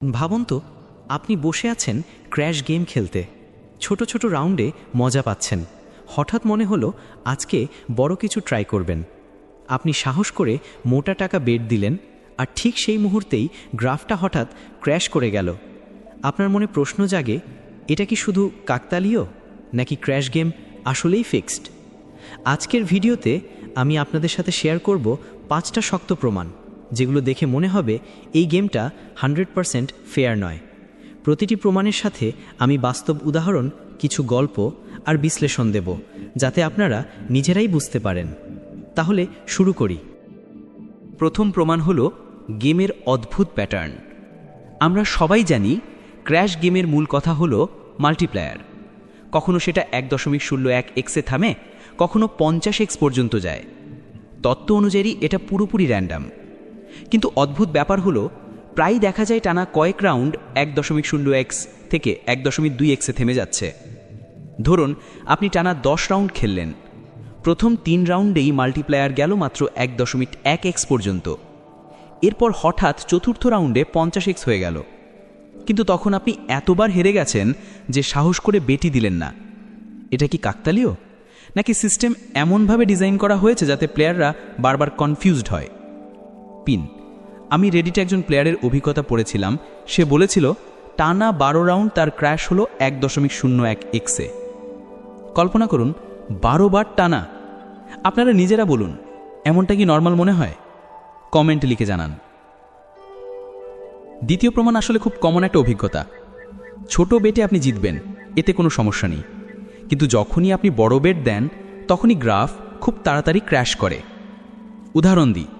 ভাবুন তো, আপনি বসে আছেন ক্র্যাশ গেম খেলতে, ছোট ছোট রাউন্ডে মজা পাচ্ছেন। হঠাৎ মনে হলো আজকে বড় কিছু ট্রাই করবেন। আপনি সাহস করে মোটা টাকা বেট দিলেন, আর ঠিক সেই মুহূর্তেই গ্রাফটা হঠাৎ ক্র্যাশ করে গেল। আপনার মনে প্রশ্ন জাগে, এটা কি শুধু কাকতালীয়, নাকি ক্র্যাশ গেম আসলেই ফিক্সড? আজকের ভিডিওতে আমি আপনাদের সাথে শেয়ার করব 5টা শক্ত প্রমাণ, যেগুলো দেখে মনে হবে এই গেমটা 100% ফেয়ার নয়। প্রতিটি প্রমাণের সাথে আমি বাস্তব উদাহরণ, কিছু গল্প আর বিশ্লেষণ দেব, যাতে আপনারা নিজেরাই বুঝতে পারেন। তাহলে শুরু করি। প্রথম প্রমাণ হলো গেমের অদ্ভুত প্যাটার্ন। আমরা সবাই জানি ক্র্যাশ গেমের মূল কথা হলো মাল্টিপ্লায়ার। কখনো সেটা 1.01x থামে, কখনো 50x পর্যন্ত যায়। তত্ত্ব অনুযায়ী এটা পুরোপুরি র্যান্ডাম, কিন্তু অদ্ভুত ব্যাপার হলো প্রায় দেখা যায় টানা কয়েক রাউন্ড 1.0x থেকে 1.2x থেমে যাচ্ছে। ধরুন আপনি টানা 10 রাউন্ড খেললেন, প্রথম 3 রাউন্ডেই মাল্টিপ্লায়ার গেল মাত্র 1.1x পর্যন্ত। এরপর হঠাৎ চতুর্থ রাউন্ডে 50x হয়ে গেল, কিন্তু তখন আপনি এতবার হেরে গেছেন যে সাহস করে বেটি দিলেন না। এটা কি কাকতালীয়, নাকি সিস্টেম এমনভাবে ডিজাইন করা হয়েছে যাতে প্লেয়াররা বারবার কনফিউজড হয়? পিন, আমি রেডিটে একজন প্লেয়ারের অভিজ্ঞতা পড়েছিলাম। সে বলেছিল টানা 12 রাউন্ড তার ক্র্যাশ হলো 1.01x। কল্পনা করুন, 12 বার টানা। আপনারা নিজেরা বলুন, এমনটা কি নর্মাল মনে হয়? কমেন্ট লিখে জানান। দ্বিতীয় প্রমাণ আসলে খুব কমন একটা অভিজ্ঞতা। ছোট বেটে আপনি জিতবেন, এতে কোনো সমস্যা নেই, কিন্তু যখনই আপনি বড় বেট দেন তখনই গ্রাফ খুব তাড়াতাড়ি ক্র্যাশ করে। উদাহরণ দিই,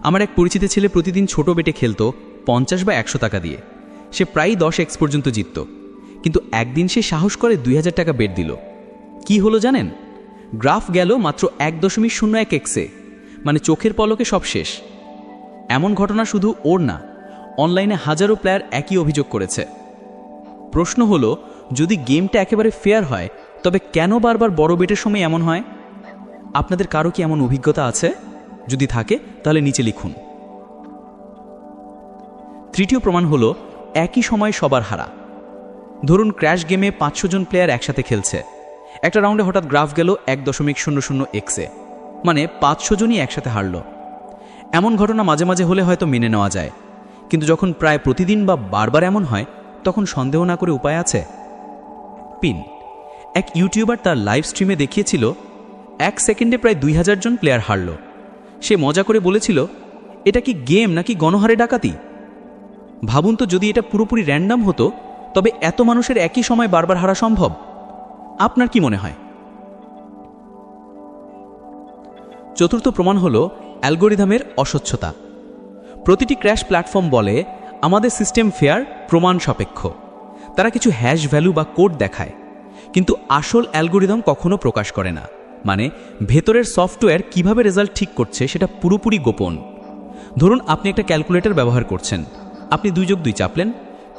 আমার এক পরিচিত ছেলে প্রতিদিন ছোট বেটে খেলতো 50 বা 100 টাকা দিয়ে। সে প্রায় 10x পর্যন্ত জিতত, কিন্তু একদিন সে সাহস করে 2000 টাকা বেট দিল। কি হলো জানেন? গ্রাফ গেল মাত্র 1.01x, মানে চোখের পলকে সব শেষ। এমন ঘটনা শুধু ওর না, অনলাইনে হাজারো প্লেয়ার একই অভিযোগ করেছে। প্রশ্ন হলো, যদি গেমটা একেবারে ফেয়ার হয় তবে কেন বারবার বড় বেটের সময় এমন হয়? আপনাদের কারো কি এমন অভিজ্ঞতা আছে? যদি থাকে তাহলে নিচে লিখুন। তৃতীয় প্রমাণ হলো একই সময় সবার হারা। ধরুন ক্র্যাশ গেমে 500 জন প্লেয়ার একসাথে খেলছে। একটা রাউন্ডে হঠাৎ গ্রাফ গেল 1.00x, মানে 500 জনই একসাথে হারল। এমন ঘটনা মাঝে মাঝে হলে হয়তো মেনে নেওয়া যায়, কিন্তু যখন প্রায় প্রতিদিন বা বারবার এমন হয় তখন সন্দেহ না করে উপায় আছে? পিন, এক ইউটিউবার তার লাইভ স্ট্রিমে দেখিয়েছিল 1 সেকেন্ডে প্রায় 2000 জন প্লেয়ার হারল। সে মজা করে বলেছিল, এটা কি গেম নাকি গণহারে ডাকাতি? ভাবুন তো, যদি এটা পুরোপুরি র্যান্ডাম হতো তবে এত মানুষের একই সময় বারবার হারা সম্ভব? আপনার কি মনে হয়? চতুর্থ প্রমাণ হলো অ্যালগোরিদমের অস্বচ্ছতা। প্রতিটি ক্র্যাশ প্ল্যাটফর্ম বলে আমাদের সিস্টেম ফেয়ার, প্রমাণ সাপেক্ষ। তারা কিছু হ্যাশ ভ্যালু বা কোড দেখায়, কিন্তু আসল অ্যালগোরিদম কখনো প্রকাশ করে না। মানে ভেতরের সফটওয়্যার কিভাবে রেজাল্ট ঠিক করছে সেটা পুরোপুরি গোপন। ধরুন আপনি একটা ক্যালকুলেটর ব্যবহার করছেন, আপনি 2+2 চাপলেন,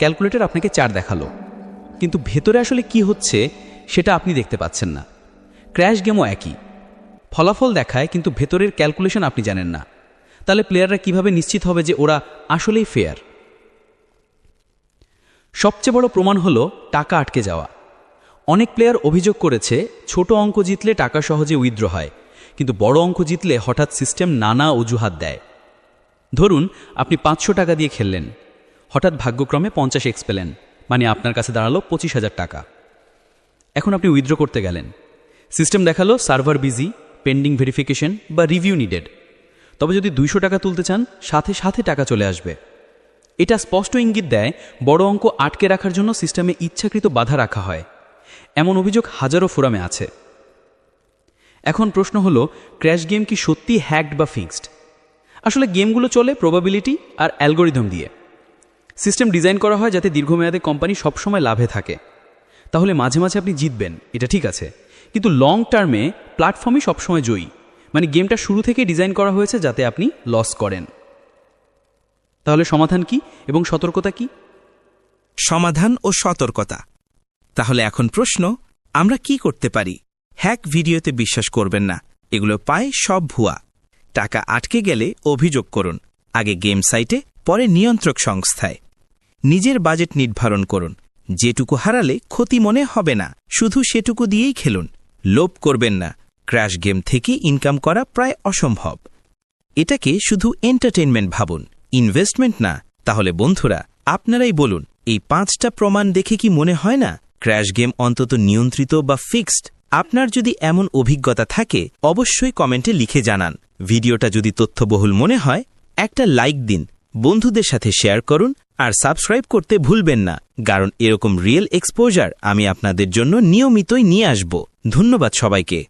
ক্যালকুলেটর আপনাকে 4 দেখালো, কিন্তু ভেতরে আসলে কি হচ্ছে সেটা আপনি দেখতে পাচ্ছেন না। ক্র্যাশ গেমও একই, ফলাফল দেখায় কিন্তু ভেতরের ক্যালকুলেশন আপনি জানেন না। তাহলে প্লেয়াররা কিভাবে নিশ্চিত হবে যে ওরা আসলেই ফেয়ার? সবচেয়ে বড় প্রমাণ হলো টাকা আটকে যাওয়া। অনেক প্লেয়ার অভিযোগ করেছে ছোট অঙ্ক জিতলে টাকা সহজে উইথড্র হয়, কিন্তু বড় অঙ্ক জিতলে হঠাৎ সিস্টেম নানা অজুহাত দেয়। ধরুন আপনি 500 টাকা দিয়ে খেললেন, হঠাৎ ভাগ্যক্রমে 50x পেলেন, মানে আপনার কাছে দাঁড়ালো 25,000 টাকা। এখন আপনি উইথড্র করতে গেলেন, সিস্টেম দেখালো সার্ভার বিজি, পেন্ডিং ভেরিফিকেশন বা রিভিউ নিডেড। তবে যদি 200 টাকা তুলতে চান, সাথে সাথে টাকা চলে আসবে। এটা স্পষ্ট ইঙ্গিত দেয় বড় অঙ্ক আটকে রাখার জন্য সিস্টেমে ইচ্ছাকৃত বাধা রাখা হয়। এমন অভিযোগ হাজারো ফোরামে আছে। এখন প্রশ্ন হলো, ক্র্যাশ গেম কি সত্যি হ্যাকড বা ফিক্সড? আসলে গেমগুলো চলে প্রবাবিলিটি আর অ্যালগোরিদম দিয়ে। সিস্টেম ডিজাইন করা হয় যাতে দীর্ঘমেয়াদে কোম্পানি সবসময় লাভে থাকে। তাহলে মাঝে মাঝে আপনি জিতবেন, এটা ঠিক আছে, কিন্তু লং টার্মে প্ল্যাটফর্মই সবসময় জয়ী। মানে গেমটা শুরু থেকে ডিজাইন করা হয়েছে যাতে আপনি লস করেন। তাহলে সমাধান কি এবং সতর্কতা কি? সমাধান ও সতর্কতা। তাহলে এখন প্রশ্ন, আমরা কি করতে পারি? হ্যাক ভিডিওতে বিশ্বাস করবেন না, এগুলো পায় সব ভুয়া। টাকা আটকে গেলে অভিযোগ করুন, আগে গেম সাইটে, পরে নিয়ন্ত্রক সংস্থায়। নিজের বাজেট নির্ধারণ করুন। যেটুকু হারালে ক্ষতি মনে হবে না, শুধু সেটুকু দিয়েই খেলুন। লোভ করবেন না, ক্র্যাশ গেম থেকে ইনকাম করা প্রায় অসম্ভব। এটাকে শুধু এন্টারটেইনমেন্ট ভাবুন, ইনভেস্টমেন্ট না। তাহলে বন্ধুরা, আপনারাই বলুন, এই 5টা প্রমাণ দেখে কি মনে হয় না ক্র্যাশ গেম অন্তত নিয়ন্ত্রিত বা ফিক্সড? আপনার যদি এমন অভিজ্ঞতা থাকে অবশ্যই কমেন্টে লিখে জানান। ভিডিওটা যদি তথ্যবহুল মনে হয় একটা লাইক দিন, বন্ধুদের সাথে শেয়ার করুন আর সাবস্ক্রাইব করতে ভুলবেন না, কারণ এরকম রিয়েল এক্সপোজার আমি আপনাদের জন্য নিয়মিতই নিয়ে আসব। ধন্যবাদ সবাইকে।